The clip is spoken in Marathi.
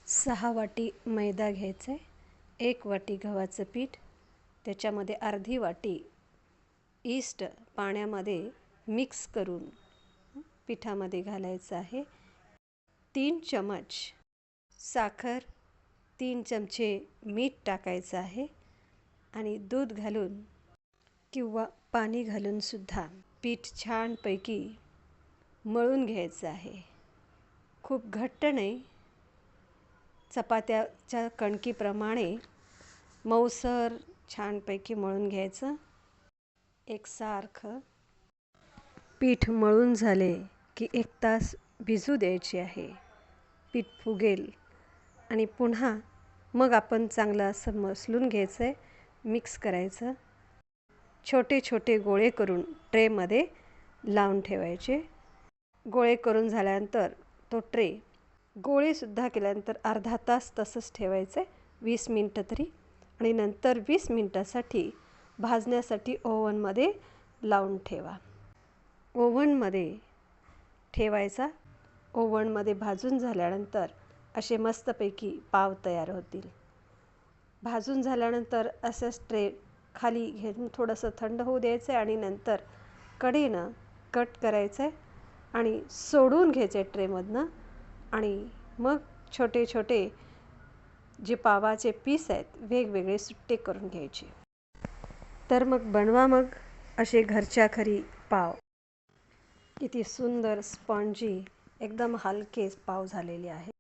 6 वाटी मैदा घ्यायचा आहे, 1 वाटी गव्हाचं पीठ, त्याच्यामध्ये अर्धी वाटी ईस्ट पाण्यामध्ये मिक्स करून पिठामध्ये घालायचं आहे, 3 चमच साखर, 3 चमचे मीठ टाकायचं आहे आणि दूध घालून किंवा पाणी घालून सुद्धा पीठ छानपैकी मळून घ्यायचं आहे. खूप घट्ट नाही, चपात्याच्या कणकीप्रमाणे मऊसर छानपैकी मळून घ्यायचं. एकसारखं पीठ मळून झाले की 1 तास भिजू द्यायचे आहे. पीठ फुगेल आणि पुन्हा मग आपण चांगलं असं मसलून घ्यायचं आहे, मिक्स करायचं. छोटे छोटे गोळे करून ट्रेमध्ये लावून ठेवायचे. गोळे करून झाल्यानंतर तो ट्रे गोळेसुद्धा केल्यानंतर अर्धा तास तसंच ठेवायचं आहे, 20 मिनटं तरी, आणि नंतर 20 मिनटासाठी भाजण्यासाठी ओव्हनमध्ये लावून ठेवा. ओव्हनमध्ये ठेवायचा. ओव्हनमध्ये भाजून झाल्यानंतर असे मस्तपैकी पाव तयार होतील. भाजून झाल्यानंतर असंच ट्रे खाली घेऊन थोडंसं थंड होऊ द्यायचं आहे आणि नंतर कढईनं कट करायचं आहे आणि सोडून घ्यायचे ट्रेमधनं आणि मग छोटे छोटे जे पावाचे पीस आहेत वेगवेगळे सुट्टे करून घ्यायचे. तर मग बनवा मग असे घरच्या घरी पाव. किती सुंदर स्पॉन्जी एकदम हलके पाव झालेले आहेत.